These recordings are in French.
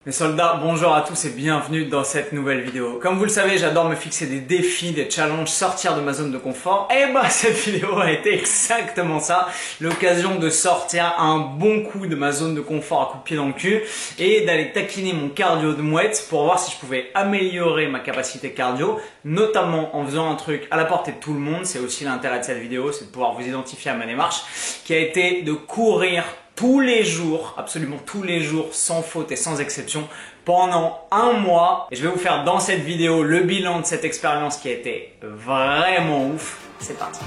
Mes soldats, bonjour à tous et bienvenue dans cette nouvelle vidéo. Comme vous le savez, j'adore me fixer des défis, des challenges, sortir de ma zone de confort. Et bah cette vidéo a été exactement ça, l'occasion de sortir un bon coup de ma zone de confort à coup de pied dans le cul et d'aller taquiner mon cardio de mouette pour voir si je pouvais améliorer ma capacité cardio, notamment en faisant un truc à la portée de tout le monde. C'est aussi l'intérêt de cette vidéo, c'est de pouvoir vous identifier à ma démarche, qui a été de courir tous les jours, absolument tous les jours, sans faute et sans exception, pendant un mois. Et je vais vous faire dans cette vidéo le bilan de cette expérience qui a été vraiment ouf. C'est parti.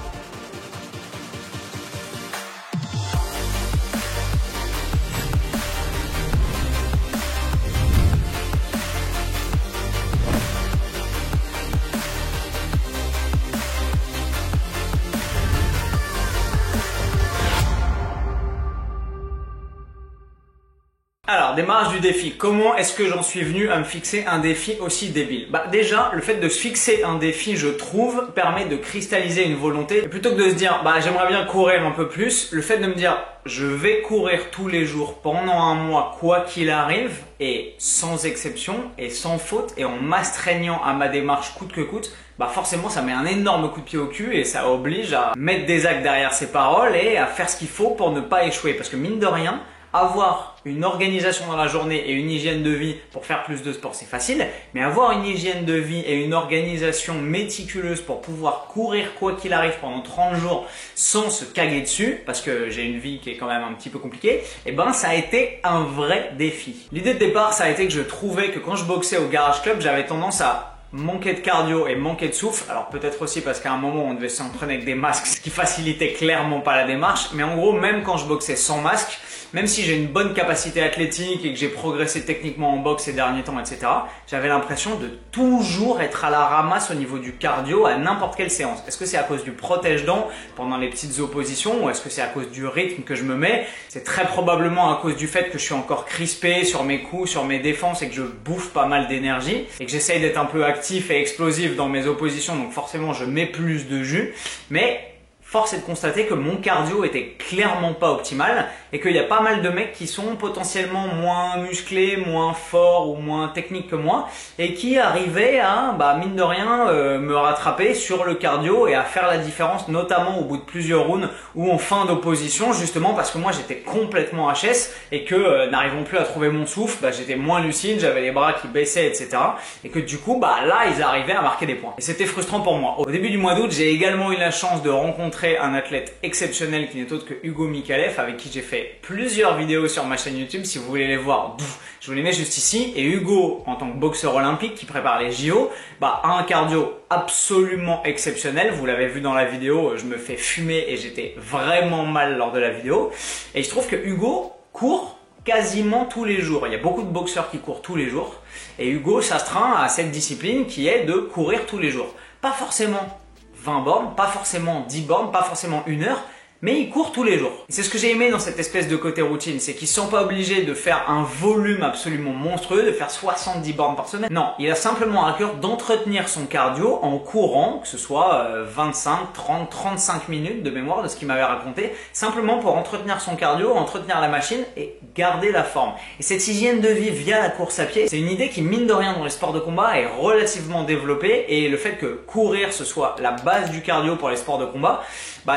Alors, démarrage du défi. Comment est-ce que j'en suis venu à me fixer un défi aussi débile? Bah déjà, le fait de se fixer un défi, je trouve, permet de cristalliser une volonté. Et plutôt que de se dire, bah j'aimerais bien courir un peu plus, le fait de me dire, je vais courir tous les jours pendant un mois, quoi qu'il arrive, et sans exception, et sans faute, et en m'astreignant à ma démarche coûte que coûte, bah forcément ça met un énorme coup de pied au cul et ça oblige à mettre des actes derrière ses paroles et à faire ce qu'il faut pour ne pas échouer. Parce que mine de rien, avoir une organisation dans la journée et une hygiène de vie pour faire plus de sport, c'est facile. Mais avoir une hygiène de vie et une organisation méticuleuse pour pouvoir courir quoi qu'il arrive pendant 30 jours sans se caguer dessus, parce que j'ai une vie qui est quand même un petit peu compliquée, et ben ça a été un vrai défi. L'idée de départ, ça a été que je trouvais que quand je boxais au Garage Club, j'avais tendance à manquer de cardio et manquer de souffle. Alors peut-être aussi parce qu'à un moment on devait s'entraîner avec des masques, ce qui facilitait clairement pas la démarche. Mais en gros, même quand je boxais sans masque, même si j'ai une bonne capacité athlétique et que j'ai progressé techniquement en boxe ces derniers temps, etc., j'avais l'impression de toujours être à la ramasse au niveau du cardio à n'importe quelle séance. Est-ce que c'est à cause du protège-dents pendant les petites oppositions ou est-ce que c'est à cause du rythme que je me mets? C'est très probablement à cause du fait que je suis encore crispé sur mes coups, sur mes défenses et que je bouffe pas mal d'énergie et que j'essaye d'être un peu actif et explosif dans mes oppositions, donc forcément je mets plus de jus. Mais force est de constater que mon cardio était clairement pas optimal et qu'il y a pas mal de mecs qui sont potentiellement moins musclés, moins forts ou moins techniques que moi et qui arrivaient à, mine de rien, me rattraper sur le cardio et à faire la différence, notamment au bout de plusieurs rounds ou en fin d'opposition, justement parce que moi j'étais complètement HS et que n'arrivant plus à trouver mon souffle, j'étais moins lucide, j'avais les bras qui baissaient, etc. Et que du coup, là, ils arrivaient à marquer des points. Et c'était frustrant pour moi. Au début du mois d'août, j'ai également eu la chance de rencontrer un athlète exceptionnel qui n'est autre que Hugo Mikalev, avec qui j'ai fait plusieurs vidéos sur ma chaîne YouTube. Si vous voulez les voir, je vous les mets juste ici. Et Hugo, en tant que boxeur olympique qui prépare les JO, a un cardio absolument exceptionnel. Vous l'avez vu dans la vidéo, je me fais fumer et j'étais vraiment mal lors de la vidéo. Et je trouve que Hugo court quasiment tous les jours. Il y a beaucoup de boxeurs qui courent tous les jours. Et Hugo s'astreint à cette discipline qui est de courir tous les jours. Pas forcément 20 bornes, pas forcément 10 bornes, pas forcément 1 heure, mais il court tous les jours. C'est ce que j'ai aimé dans cette espèce de côté routine, c'est qu'ils ne sont pas obligés de faire un volume absolument monstrueux, de faire 70 bornes par semaine. Non, il a simplement à cœur d'entretenir son cardio en courant, que ce soit 25, 30, 35 minutes de mémoire de ce qu'il m'avait raconté, simplement pour entretenir son cardio, entretenir la machine et garder la forme. Et cette hygiène de vie via la course à pied, c'est une idée qui, mine de rien, dans les sports de combat est relativement développée, et le fait que courir ce soit la base du cardio pour les sports de combat,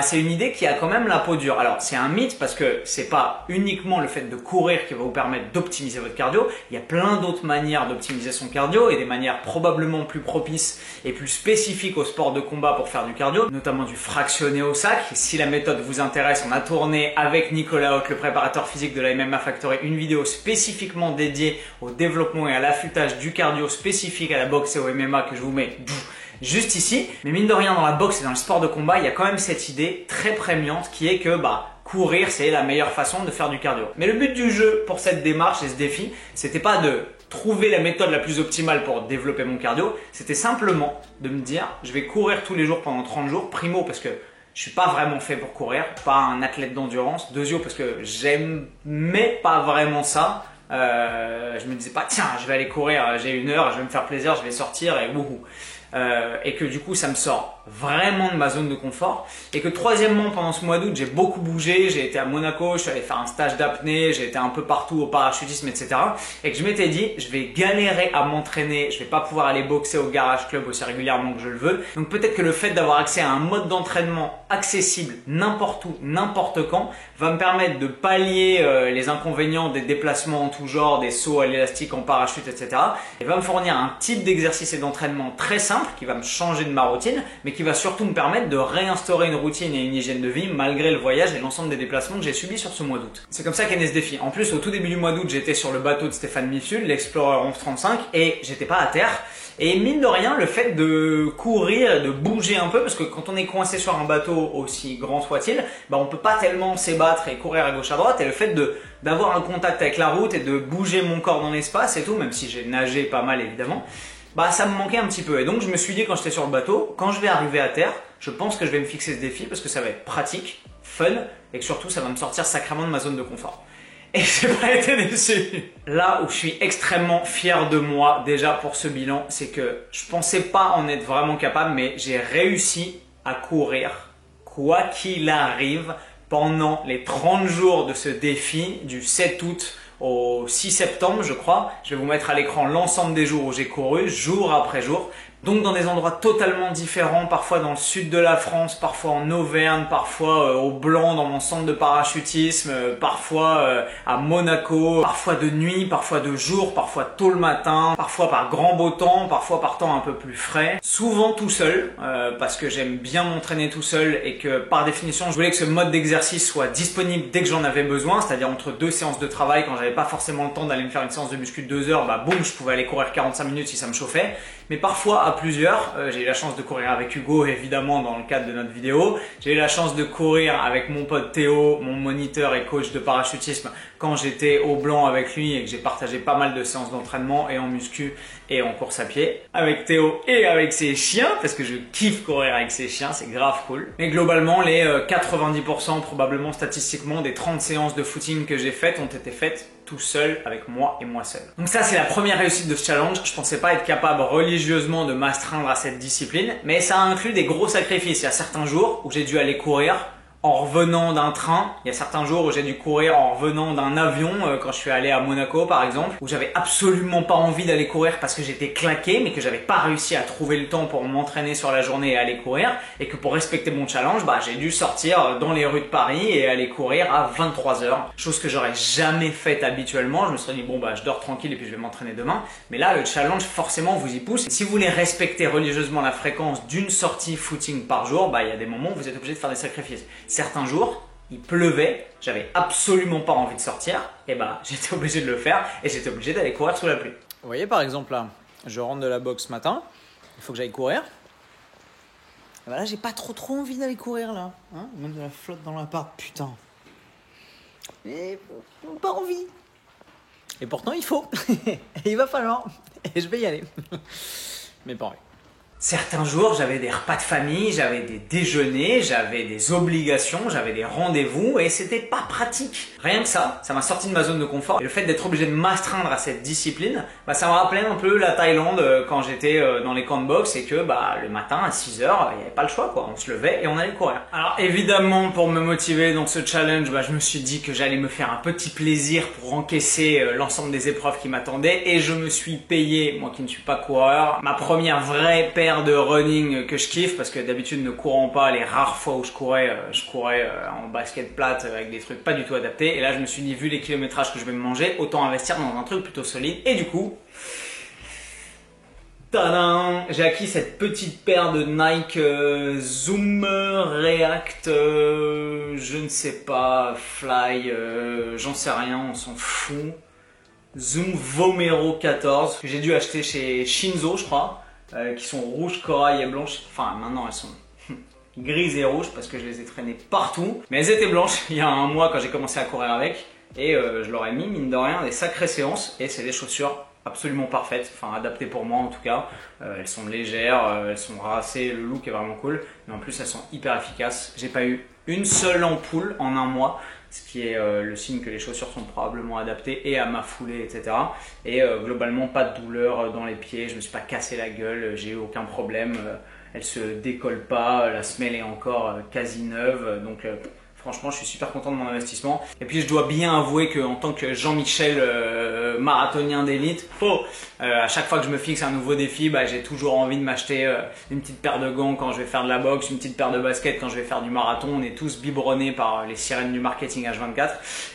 c'est une idée qui a quand même la peau dure. Alors c'est un mythe parce que c'est pas uniquement le fait de courir qui va vous permettre d'optimiser votre cardio. Il y a plein d'autres manières d'optimiser son cardio et des manières probablement plus propices et plus spécifiques au sport de combat pour faire du cardio, notamment du fractionné au sac. Si la méthode vous intéresse, on a tourné avec Nicolas Haute, le préparateur physique de la MMA Factory, une vidéo spécifiquement dédiée au développement et à l'affûtage du cardio spécifique à la boxe et au MMA que je vous mets juste ici. Mais mine de rien, dans la boxe et dans le sport de combat, il y a quand même cette idée très prégnante qui est que courir, c'est la meilleure façon de faire du cardio. Mais le but du jeu pour cette démarche et ce défi, c'était pas de trouver la méthode la plus optimale pour développer mon cardio, c'était simplement de me dire, je vais courir tous les jours pendant 30 jours, primo parce que je suis pas vraiment fait pour courir, pas un athlète d'endurance, deuxièmement parce que j'aimais pas vraiment ça. Je me disais pas, tiens, je vais aller courir, j'ai 1 heure, je vais me faire plaisir, je vais sortir et wouhou. et que du coup ça me sort vraiment de ma zone de confort, et que troisièmement pendant ce mois d'août j'ai beaucoup bougé, j'ai été à Monaco, je suis allé faire un stage d'apnée, j'ai été un peu partout au parachutisme, etc. Et que je m'étais dit je vais galérer à m'entraîner, je vais pas pouvoir aller boxer au Garage Club aussi régulièrement que je le veux, donc peut-être que le fait d'avoir accès à un mode d'entraînement accessible n'importe où, n'importe quand, va me permettre de pallier les inconvénients des déplacements en tout genre, des sauts à l'élastique en parachute, etc. et va me fournir un type d'exercice et d'entraînement très simple qui va me changer de ma routine, mais qui va surtout me permettre de réinstaurer une routine et une hygiène de vie malgré le voyage et l'ensemble des déplacements que j'ai subis sur ce mois d'août. C'est comme ça qu'est né ce défi. En plus, au tout début du mois d'août, j'étais sur le bateau de Stéphane Mifsud, l'Explorer 1135, et j'étais pas à terre. Et mine de rien, le fait de courir, de bouger un peu, parce que quand on est coincé sur un bateau aussi grand soit-il, bah on peut pas tellement s'ébattre et courir à gauche à droite, et le fait d'avoir un contact avec la route et de bouger mon corps dans l'espace et tout, même si j'ai nagé pas mal évidemment, bah ça me manquait un petit peu. Et donc je me suis dit quand j'étais sur le bateau, quand je vais arriver à terre, je pense que je vais me fixer ce défi parce que ça va être pratique, fun, et que surtout ça va me sortir sacrément de ma zone de confort. Et j'ai pas été déçu. Là où je suis extrêmement fier de moi déjà pour ce bilan, c'est que je pensais pas en être vraiment capable, mais j'ai réussi à courir, quoi qu'il arrive, pendant les 30 jours de ce défi du 7 août au 6 septembre, je crois. Je vais vous mettre à l'écran l'ensemble des jours où j'ai couru, jour après jour. Donc dans des endroits totalement différents, parfois dans le sud de la France, parfois en Auvergne, parfois au Blanc dans mon centre de parachutisme, parfois à Monaco, parfois de nuit, parfois de jour, parfois tôt le matin, parfois par grand beau temps, parfois par temps un peu plus frais. Souvent tout seul, parce que j'aime bien m'entraîner tout seul et que par définition je voulais que ce mode d'exercice soit disponible dès que j'en avais besoin, c'est-à-dire entre deux séances de travail quand j'avais pas forcément le temps d'aller me faire une séance de muscu de 2 heures, bah boum, je pouvais aller courir 45 minutes si ça me chauffait. Mais parfois à plusieurs, j'ai eu la chance de courir avec Hugo évidemment dans le cadre de notre vidéo, j'ai eu la chance de courir avec mon pote Théo, mon moniteur et coach de parachutisme quand j'étais au Blanc avec lui et que j'ai partagé pas mal de séances d'entraînement et en muscu et en course à pied avec Théo et avec ses chiens parce que je kiffe courir avec ses chiens, c'est grave cool. Mais globalement les 90% probablement statistiquement des 30 séances de footing que j'ai faites ont été faites tout seul avec moi et moi seul. Donc ça c'est la première réussite de ce challenge. Je pensais pas être capable religieusement de m'astreindre à cette discipline, mais ça a inclus des gros sacrifices. Il y a certains jours où j'ai dû aller courir en revenant d'un train. Il y a certains jours où j'ai dû courir en revenant d'un avion, quand je suis allé à Monaco par exemple, où j'avais absolument pas envie d'aller courir parce que j'étais claqué, mais que j'avais pas réussi à trouver le temps pour m'entraîner sur la journée et aller courir, et que pour respecter mon challenge, bah, j'ai dû sortir dans les rues de Paris et aller courir à 23 h, chose que j'aurais jamais faite habituellement. Je me serais dit bon bah je dors tranquille et puis je vais m'entraîner demain, mais là le challenge forcément vous y pousse. Si vous voulez respecter religieusement la fréquence d'une sortie footing par jour, bah il y a des moments où vous êtes obligé de faire des sacrifices. Certains jours, il pleuvait, j'avais absolument pas envie de sortir, et bah j'étais obligé de le faire et j'étais obligé d'aller courir sous la pluie. Vous voyez par exemple là, je rentre de la boxe ce matin, il faut que j'aille courir. Et bah là j'ai pas trop envie d'aller courir là, hein, même de la flotte dans l'appart, putain. Mais pas envie. Et pourtant il faut, et il va falloir, et je vais y aller. Mais pas envie. Certains jours, j'avais des repas de famille, j'avais des déjeuners, j'avais des obligations, j'avais des rendez-vous et c'était pas pratique. Rien que ça m'a sorti de ma zone de confort. Et le fait d'être obligé de m'astreindre à cette discipline, bah, ça me rappelait un peu la Thaïlande quand j'étais dans les camps de boxe et que bah, le matin à 6 h, il n'y avait pas le choix quoi. On se levait et on allait courir. Alors évidemment, pour me motiver dans ce challenge, bah, je me suis dit que j'allais me faire un petit plaisir pour encaisser l'ensemble des épreuves qui m'attendaient et je me suis payé, moi qui ne suis pas coureur, ma première vraie paire de running que je kiffe parce que d'habitude ne courant pas, les rares fois où je courais en basket plate avec des trucs pas du tout adaptés, et là je me suis dit vu les kilométrages que je vais me manger, autant investir dans un truc plutôt solide, et du coup tadam, j'ai acquis cette petite paire de Nike Zoom React, je ne sais pas, Fly, j'en sais rien, on s'en fout, Zoom Vomero 14 que j'ai dû acheter chez Shinzo je crois. Qui sont rouges, corail et blanches. Enfin, maintenant elles sont grises et rouges parce que je les ai traînées partout. Mais elles étaient blanches il y a un mois quand j'ai commencé à courir avec. Et je leur ai mis, mine de rien, des sacrées séances. Et c'est des chaussures absolument parfaites, enfin adaptées pour moi en tout cas. Elles sont légères, elles sont racées, le look est vraiment cool. Mais en plus, elles sont hyper efficaces. J'ai pas eu une seule ampoule en un mois. ce qui est le signe que les chaussures sont probablement adaptées et à ma foulée, etc. Et globalement, pas de douleur dans les pieds, je me suis pas cassé la gueule, j'ai eu aucun problème, elle se décolle pas, la semelle est encore quasi neuve, donc franchement, je suis super content de mon investissement. Et puis, je dois bien avouer qu'en tant que Jean-Michel marathonien d'élite, à chaque fois que je me fixe un nouveau défi, j'ai toujours envie de m'acheter une petite paire de gants quand je vais faire de la boxe, une petite paire de baskets quand je vais faire du marathon. On est tous biberonnés par les sirènes du marketing H24.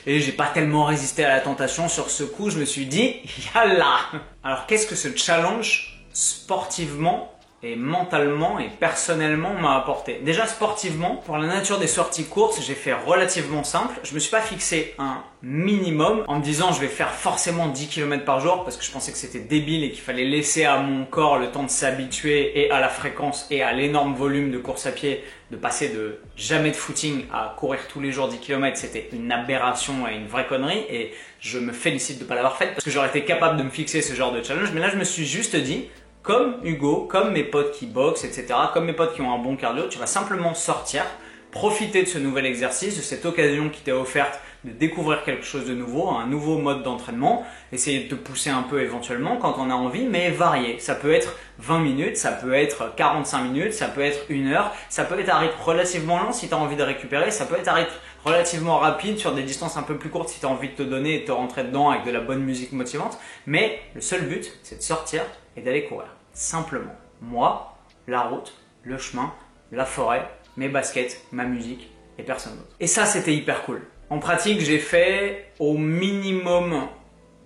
Et j'ai pas tellement résisté à la tentation. Sur ce coup, je me suis dit, yalla! Alors, qu'est-ce que ce challenge sportivement et mentalement et personnellement m'a apporté? Déjà sportivement, pour la nature des sorties courtes, j'ai fait relativement simple. Je me suis pas fixé un minimum en me disant je vais faire forcément 10 km par jour parce que je pensais que c'était débile et qu'il fallait laisser à mon corps le temps de s'habituer et à la fréquence et à l'énorme volume de course à pied, de passer de jamais de footing à courir tous les jours 10 km. C'était une aberration et une vraie connerie et je me félicite de pas l'avoir faite parce que j'aurais été capable de me fixer ce genre de challenge. Mais là, je me suis juste dit, comme Hugo, comme mes potes qui boxent, etc., comme mes potes qui ont un bon cardio, tu vas simplement sortir, profiter de ce nouvel exercice, de cette occasion qui t'est offerte de découvrir quelque chose de nouveau, un nouveau mode d'entraînement, essayer de te pousser un peu éventuellement quand on a envie, mais varier. Ça peut être 20 minutes, ça peut être 45 minutes, ça peut être 1 heure, ça peut être à rythme relativement lent si tu as envie de récupérer, ça peut être à rythme relativement rapide sur des distances un peu plus courtes si tu as envie de te donner et de te rentrer dedans avec de la bonne musique motivante. Mais le seul but, c'est de sortir et d'aller courir. Simplement. Moi, la route, le chemin, la forêt, mes baskets, ma musique et personne d'autre. Et ça, c'était hyper cool. En pratique, j'ai fait au minimum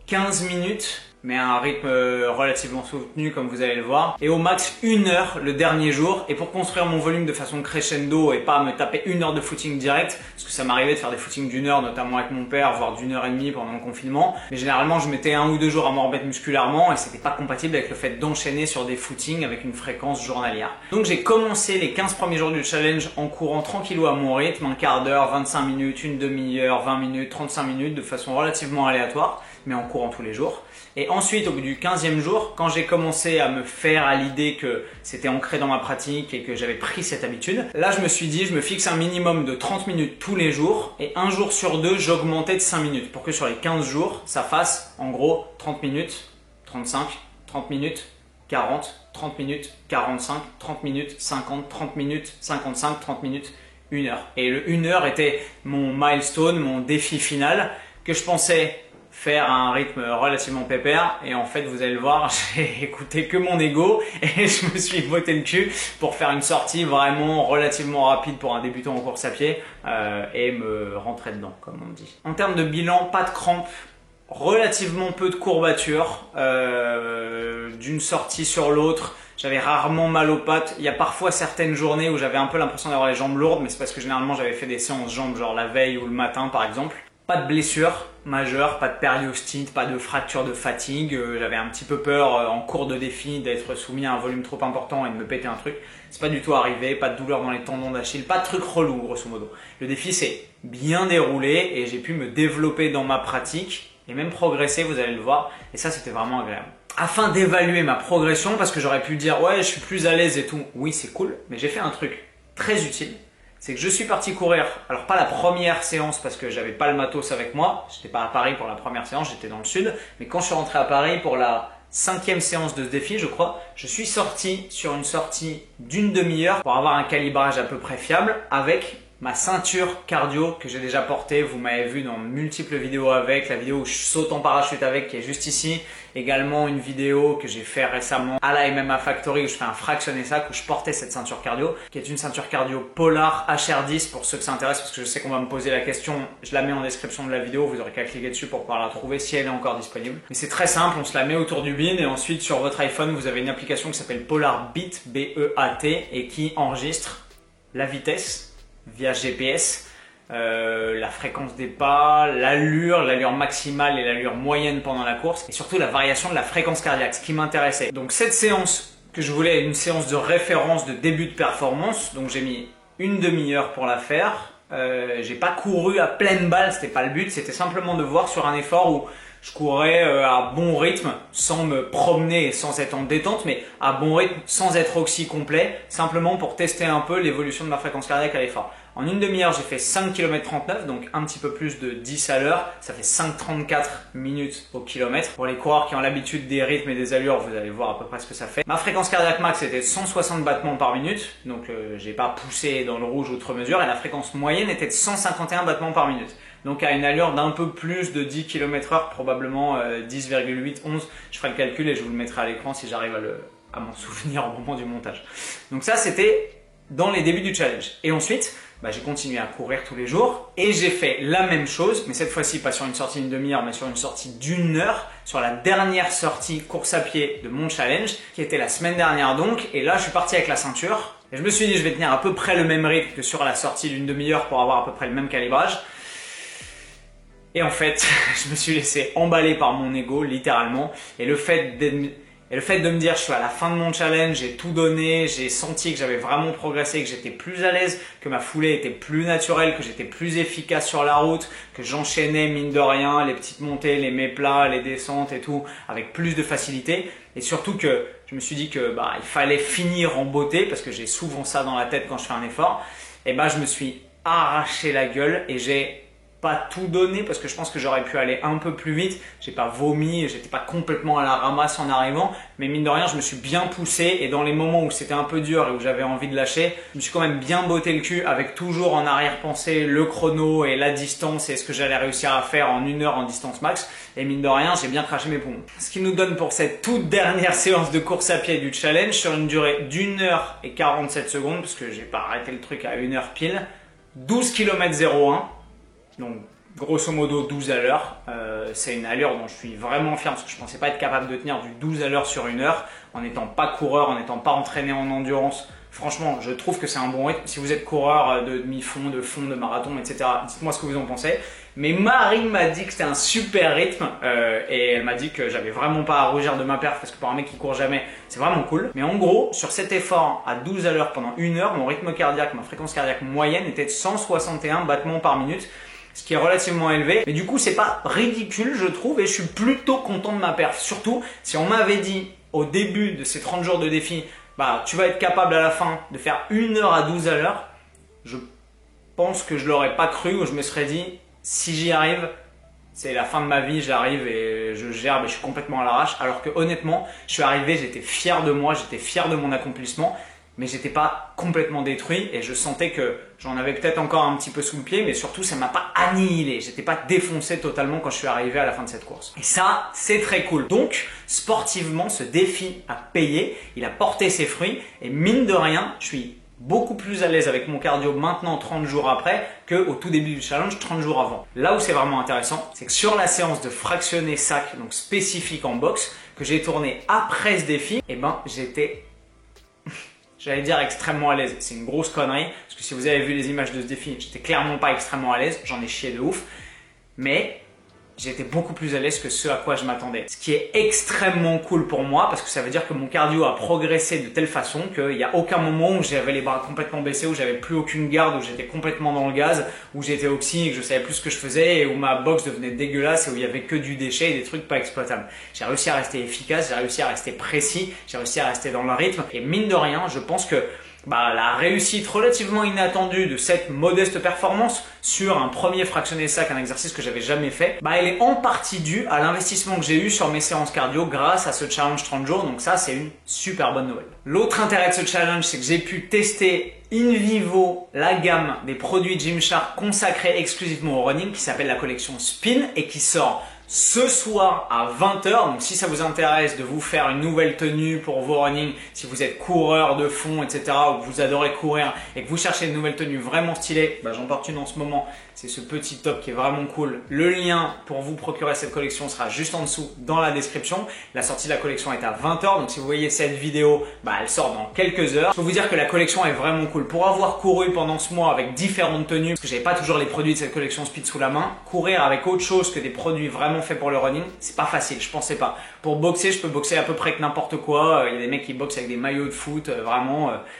15 minutes, mais à un rythme relativement soutenu comme vous allez le voir, et au max 1 heure le dernier jour. Et pour construire mon volume de façon crescendo et pas me taper 1 heure de footing direct, parce que ça m'arrivait de faire des footings d'1 heure, notamment avec mon père, voire d'1 heure et demie pendant le confinement, mais généralement je mettais 1 ou 2 jours à m'en remettre musculairement et c'était pas compatible avec le fait d'enchaîner sur des footings avec une fréquence journalière. Donc j'ai commencé les 15 premiers jours du challenge en courant tranquillou à mon rythme, un quart d'heure, 25 minutes, une demi-heure, 20 minutes, 35 minutes, de façon relativement aléatoire, mais en courant tous les jours. Et ensuite, au bout du 15e jour, quand j'ai commencé à me faire à l'idée que c'était ancré dans ma pratique et que j'avais pris cette habitude, là je me suis dit, je me fixe un minimum de 30 minutes tous les jours et un jour sur deux, j'augmentais de 5 minutes pour que sur les 15 jours, ça fasse en gros 30 minutes, 35, 30 minutes, 40, 30 minutes, 45, 30 minutes, 50, 30 minutes, 55, 30 minutes, 1 heure. Et le 1 heure était mon milestone, mon défi final que je pensais faire à un rythme relativement pépère et en fait vous allez le voir, j'ai écouté que mon ego et je me suis botté le cul pour faire une sortie vraiment relativement rapide pour un débutant en course à pied et me rentrer dedans comme on dit. En termes de bilan, pas de crampes, relativement peu de courbatures d'une sortie sur l'autre. J'avais rarement mal aux pattes. Il y a parfois certaines journées où j'avais un peu l'impression d'avoir les jambes lourdes, mais c'est parce que généralement j'avais fait des séances jambes genre la veille ou le matin par exemple. Pas de blessure majeure, pas de périostite, pas de fracture de fatigue. J'avais un petit peu peur en cours de défi d'être soumis à un volume trop important et de me péter un truc. C'est pas du tout arrivé, pas de douleur dans les tendons d'Achille, pas de truc relou grosso modo. Le défi s'est bien déroulé et j'ai pu me développer dans ma pratique et même progresser, vous allez le voir. Et ça, c'était vraiment agréable. Afin d'évaluer ma progression, parce que j'aurais pu dire ouais, je suis plus à l'aise et tout. Oui, c'est cool, mais j'ai fait un truc très utile. C'est que je suis parti courir, alors pas la première séance parce que j'avais pas le matos avec moi, j'étais pas à Paris pour la première séance, j'étais dans le sud, mais quand je suis rentré à Paris pour la 5e séance de ce défi, je crois, je suis sorti sur une sortie d'une demi-heure pour avoir un calibrage à peu près fiable avec ma ceinture cardio que j'ai déjà portée. Vous m'avez vu dans multiples vidéos avec, la vidéo où je saute en parachute avec qui est juste ici. Également une vidéo que j'ai fait récemment à la MMA Factory où je fais un fractionné sac où je portais cette ceinture cardio qui est une ceinture cardio Polar HR10 pour ceux que ça intéresse parce que je sais qu'on va me poser la question. Je la mets en description de la vidéo, vous aurez qu'à cliquer dessus pour pouvoir la trouver si elle est encore disponible. Mais c'est très simple, on se la met autour du bin et ensuite sur votre iPhone vous avez une application qui s'appelle Polar Beat, B-E-A-T et qui enregistre la vitesse via GPS, la fréquence des pas, l'allure maximale et l'allure moyenne pendant la course et surtout la variation de la fréquence cardiaque, ce qui m'intéressait. Donc cette séance que je voulais être une séance de référence de début de performance, donc j'ai mis une demi-heure pour la faire. J'ai pas couru à pleine balle, c'était pas le but, c'était simplement de voir sur un effort où je courais à bon rythme, sans me promener et sans être en détente, mais à bon rythme, sans être oxy complet, simplement pour tester un peu l'évolution de ma fréquence cardiaque à l'effort. En une demi-heure, j'ai fait 5 km 39, donc un petit peu plus de 10 à l'heure. Ça fait 5,34 minutes au kilomètre. Pour les coureurs qui ont l'habitude des rythmes et des allures, vous allez voir à peu près ce que ça fait. Ma fréquence cardiaque max était 160 battements par minute, donc j'ai pas poussé dans le rouge outre mesure. Et la fréquence moyenne était de 151 battements par minute. Donc à une allure d'un peu plus de 10 km/h, probablement 10,8, 11. Je ferai le calcul et je vous le mettrai à l'écran si j'arrive à m'en souvenir au moment du montage. Donc ça, c'était dans les débuts du challenge. Et ensuite, j'ai continué à courir tous les jours et j'ai fait la même chose, mais cette fois-ci pas sur une sortie d'une demi-heure, mais sur une sortie d'une heure, sur la dernière sortie course à pied de mon challenge, qui était la semaine dernière donc. Et là, je suis parti avec la ceinture et je me suis dit, je vais tenir à peu près le même rythme que sur la sortie d'une demi-heure pour avoir à peu près le même calibrage. Et en fait, je me suis laissé emballer par mon ego, littéralement. Et le fait de me dire, je suis à la fin de mon challenge, j'ai tout donné, j'ai senti que j'avais vraiment progressé, que j'étais plus à l'aise, que ma foulée était plus naturelle, que j'étais plus efficace sur la route, que j'enchaînais mine de rien les petites montées, les méplats, les descentes et tout avec plus de facilité. Et surtout que je me suis dit que il fallait finir en beauté parce que j'ai souvent ça dans la tête quand je fais un effort. Et je me suis arraché la gueule et j'ai pas tout donné parce que je pense que j'aurais pu aller un peu plus vite. J'ai pas vomi, j'étais pas complètement à la ramasse en arrivant, mais mine de rien, je me suis bien poussé et dans les moments où c'était un peu dur et où j'avais envie de lâcher, je me suis quand même bien botté le cul avec toujours en arrière-pensée le chrono et la distance et ce que j'allais réussir à faire en une heure en distance max. Et mine de rien, j'ai bien craché mes poumons. Ce qui nous donne pour cette toute dernière séance de course à pied du challenge sur une durée d'1 heure et 47 secondes, parce que j'ai pas arrêté le truc à 1 heure pile, 12 km 01. Donc grosso modo 12 à l'heure, c'est une allure dont je suis vraiment fier parce que je ne pensais pas être capable de tenir du 12 à l'heure sur une heure en n'étant pas coureur, en n'étant pas entraîné en endurance. Franchement, je trouve que c'est un bon rythme. Si vous êtes coureur de demi-fond, de fond, de marathon, etc., dites-moi ce que vous en pensez. Mais Marie m'a dit que c'était un super rythme et elle m'a dit que j'avais vraiment pas à rougir de ma perf parce que pour un mec qui court jamais, c'est vraiment cool. Mais en gros, sur cet effort à 12 à l'heure pendant une heure, mon rythme cardiaque, ma fréquence cardiaque moyenne était de 161 battements par minute. Ce qui est relativement élevé, mais du coup c'est pas ridicule je trouve et je suis plutôt content de ma perf. Surtout si on m'avait dit au début de ces 30 jours de défi, tu vas être capable à la fin de faire 1 heure à 12 à l'heure, je pense que je l'aurais pas cru ou je me serais dit si j'y arrive, c'est la fin de ma vie, j'arrive et je gerbe et je suis complètement à l'arrache. Alors que honnêtement, je suis arrivé, j'étais fier de moi, j'étais fier de mon accomplissement. Mais j'étais pas complètement détruit et je sentais que j'en avais peut-être encore un petit peu sous le pied, mais surtout ça m'a pas annihilé, j'étais pas défoncé totalement quand je suis arrivé à la fin de cette course. Et ça, c'est très cool. Donc, sportivement, ce défi a payé, il a porté ses fruits et mine de rien, je suis beaucoup plus à l'aise avec mon cardio maintenant 30 jours après qu'au tout début du challenge 30 jours avant. Là où c'est vraiment intéressant, c'est que sur la séance de fractionné sac, donc spécifique en boxe, que j'ai tourné après ce défi, j'étais j'allais dire extrêmement à l'aise. C'est une grosse connerie, parce que si vous avez vu les images de ce défi, j'étais clairement pas extrêmement à l'aise, j'en ai chié de ouf, mais j'étais beaucoup plus à l'aise que ce à quoi je m'attendais. Ce qui est extrêmement cool pour moi, parce que ça veut dire que mon cardio a progressé de telle façon qu'il n'y a aucun moment où j'avais les bras complètement baissés, où j'avais plus aucune garde, où j'étais complètement dans le gaz, où j'étais oxy et que je savais plus ce que je faisais et où ma boxe devenait dégueulasse et où il y avait que du déchet et des trucs pas exploitables. J'ai réussi à rester efficace, j'ai réussi à rester précis, j'ai réussi à rester dans le rythme et mine de rien, je pense que la réussite relativement inattendue de cette modeste performance sur un premier fractionné sac, un exercice que j'avais jamais fait, elle est en partie due à l'investissement que j'ai eu sur mes séances cardio grâce à ce challenge 30 jours. Donc ça, c'est une super bonne nouvelle. L'autre intérêt de ce challenge, c'est que j'ai pu tester in vivo la gamme des produits Gymshark consacrés exclusivement au running qui s'appelle la collection Spin et qui sort ce soir à 20 h. Donc si ça vous intéresse de vous faire une nouvelle tenue pour vos running, si vous êtes coureur de fond, etc., ou que vous adorez courir et que vous cherchez une nouvelle tenue vraiment stylée, j'en porte une en ce moment. C'est ce petit top qui est vraiment cool. Le lien pour vous procurer cette collection sera juste en dessous dans la description. La sortie de la collection est à 20 h. Donc si vous voyez cette vidéo, elle sort dans quelques heures. Je peux vous dire que la collection est vraiment cool. Pour avoir couru pendant ce mois avec différentes tenues, parce que j'avais pas toujours les produits de cette collection Speed sous la main, courir avec autre chose que des produits vraiment faits pour le running, c'est pas facile, je pensais pas. Pour boxer, je peux boxer à peu près que n'importe quoi. Il y a des mecs qui boxent avec des maillots de foot,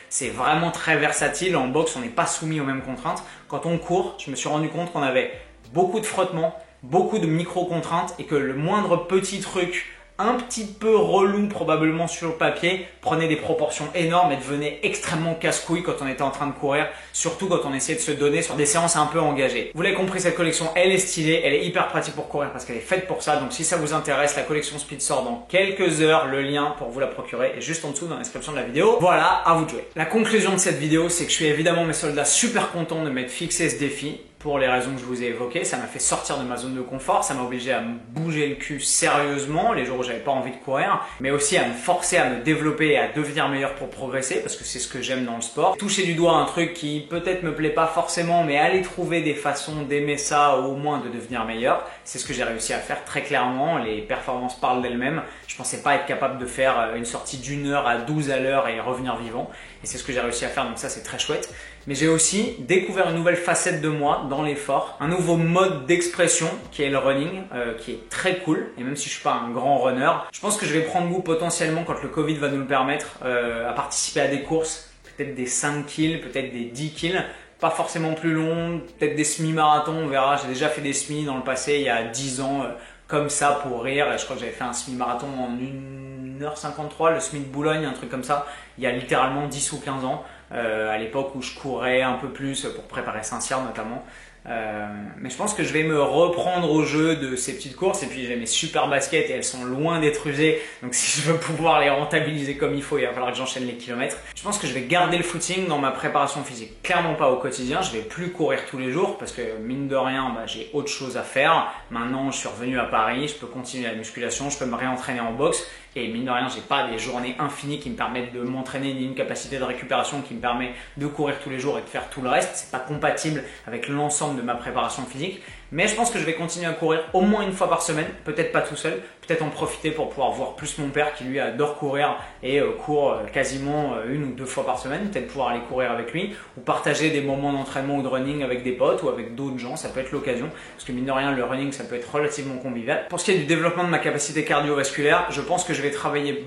c'est vraiment très versatile. En boxe, on n'est pas soumis aux mêmes contraintes. Quand on court, je me suis rendu compte qu'on avait beaucoup de frottements, beaucoup de micro-contraintes et que le moindre petit truc un petit peu relou probablement sur le papier, prenait des proportions énormes et devenait extrêmement casse-couille quand on était en train de courir, surtout quand on essayait de se donner sur des séances un peu engagées. Vous l'avez compris, cette collection, elle est stylée, elle est hyper pratique pour courir parce qu'elle est faite pour ça. Donc si ça vous intéresse, la collection Speed sort dans quelques heures. Le lien pour vous la procurer est juste en dessous dans la description de la vidéo. Voilà, à vous de jouer. La conclusion de cette vidéo, c'est que je suis évidemment, mes soldats, super content de m'être fixé ce défi. Pour les raisons que je vous ai évoquées, ça m'a fait sortir de ma zone de confort, ça m'a obligé à me bouger le cul sérieusement les jours où j'avais pas envie de courir, mais aussi à me forcer à me développer et à devenir meilleur pour progresser, parce que c'est ce que j'aime dans le sport. Toucher du doigt un truc qui peut-être me plaît pas forcément, mais aller trouver des façons d'aimer ça, ou au moins de devenir meilleur, c'est ce que j'ai réussi à faire très clairement. Les performances parlent d'elles-mêmes. Je pensais pas être capable de faire une sortie d'1 heure à 12 à l'heure et revenir vivant, et c'est ce que j'ai réussi à faire, donc ça c'est très chouette. Mais j'ai aussi découvert une nouvelle facette de moi dans l'effort, un nouveau mode d'expression qui est le running, qui est très cool. Et même si je suis pas un grand runner, je pense que je vais prendre goût potentiellement, quand le Covid va nous le permettre, à participer à des courses, peut-être des 5 kills, peut-être des 10 kills, pas forcément plus longs, peut-être des semi-marathons, on verra. J'ai déjà fait des semi dans le passé, il y a 10 ans, comme ça pour rire. Et je crois que j'avais fait un semi-marathon en 1h53, le semi de Boulogne, un truc comme ça, il y a littéralement 10 ou 15 ans. À l'époque où je courais un peu plus pour préparer Saint-Cyr notamment. Mais je pense que je vais me reprendre au jeu de ces petites courses, et puis j'ai mes super baskets et elles sont loin d'être usées, donc si je veux pouvoir les rentabiliser comme il faut, il va falloir que j'enchaîne les kilomètres. Je pense que je vais garder le footing dans ma préparation physique, clairement pas au quotidien. Je vais plus courir tous les jours parce que mine de rien j'ai autre chose à faire. Maintenant je suis revenu à Paris, je peux continuer la musculation, je peux me réentraîner en boxe. Et mine de rien, j'ai pas des journées infinies qui me permettent de m'entraîner, ni une capacité de récupération qui me permet de courir tous les jours et de faire tout le reste. C'est pas compatible avec l'ensemble de ma préparation physique. Mais je pense que je vais continuer à courir au moins une fois par semaine, peut-être pas tout seul, peut-être en profiter pour pouvoir voir plus mon père qui lui adore courir et court quasiment 1 ou 2 fois par semaine, peut-être pouvoir aller courir avec lui ou partager des moments d'entraînement ou de running avec des potes ou avec d'autres gens, ça peut être l'occasion parce que mine de rien le running ça peut être relativement convivial. Pour ce qui est du développement de ma capacité cardiovasculaire, je pense que je vais travailler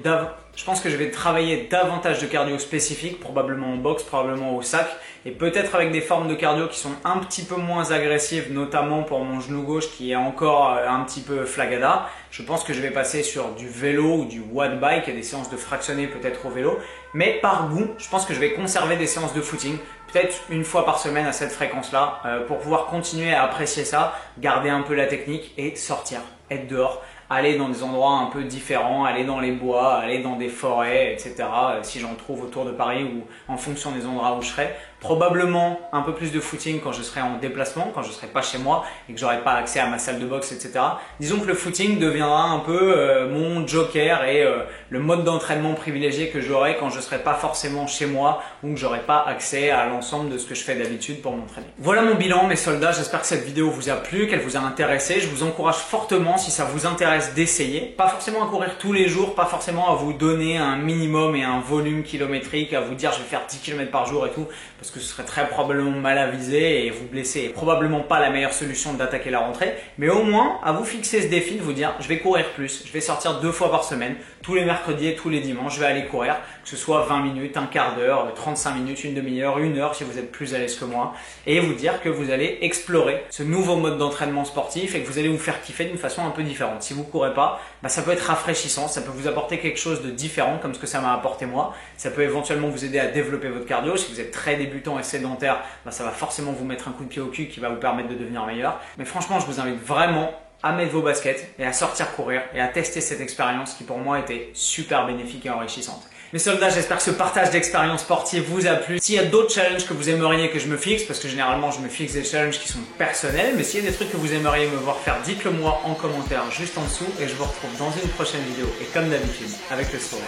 davantage de cardio spécifique, probablement en boxe, probablement au sac, et peut-être avec des formes de cardio qui sont un petit peu moins agressives, notamment pour mon genou gauche qui est encore un petit peu flagada. Je pense que je vais passer sur du vélo ou du watt bike, des séances de fractionné peut-être au vélo, mais par goût, je pense que je vais conserver des séances de footing, peut-être une fois par semaine à cette fréquence-là, pour pouvoir continuer à apprécier ça, garder un peu la technique et sortir, être dehors. Aller dans des endroits un peu différents, aller dans les bois, aller dans des forêts, etc. Si j'en trouve autour de Paris ou en fonction des endroits où je serai. Probablement un peu plus de footing quand je serai en déplacement, quand je serai pas chez moi et que j'aurai pas accès à ma salle de boxe, etc. Disons que le footing deviendra un peu mon joker et le mode d'entraînement privilégié que j'aurai quand je serai pas forcément chez moi ou que j'aurai pas accès à l'ensemble de ce que je fais d'habitude pour m'entraîner. Voilà mon bilan mes soldats, j'espère que cette vidéo vous a plu, qu'elle vous a intéressé. Je vous encourage fortement, si ça vous intéresse, d'essayer. Pas forcément à courir tous les jours, pas forcément à vous donner un minimum et un volume kilométrique, à vous dire je vais faire 10 km par jour et tout, parce que ce serait très probablement mal avisé et vous blesser et probablement pas la meilleure solution d'attaquer la rentrée, mais au moins à vous fixer ce défi de vous dire je vais courir plus, je vais sortir 2 fois par semaine, tous les mercredis et tous les dimanches, je vais aller courir, que ce soit 20 minutes, un quart d'heure, 35 minutes, une demi-heure, 1 heure si vous êtes plus à l'aise que moi, et vous dire que vous allez explorer ce nouveau mode d'entraînement sportif et que vous allez vous faire kiffer d'une façon un peu différente. Si vous courez pas, ça peut être rafraîchissant, ça peut vous apporter quelque chose de différent comme ce que ça m'a apporté moi, ça peut éventuellement vous aider à développer votre cardio. Si vous êtes très débutant et sédentaire, ça va forcément vous mettre un coup de pied au cul qui va vous permettre de devenir meilleur. Mais franchement, je vous invite vraiment à mettre vos baskets et à sortir courir et à tester cette expérience qui pour moi était super bénéfique et enrichissante. Mes soldats, j'espère que ce partage d'expérience sportive vous a plu. S'il y a d'autres challenges que vous aimeriez que je me fixe, parce que généralement je me fixe des challenges qui sont personnels, mais s'il y a des trucs que vous aimeriez me voir faire, dites-le moi en commentaire juste en dessous et je vous retrouve dans une prochaine vidéo. Et comme d'habitude, avec le sourire,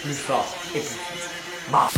plus fort et plus vite. Bam!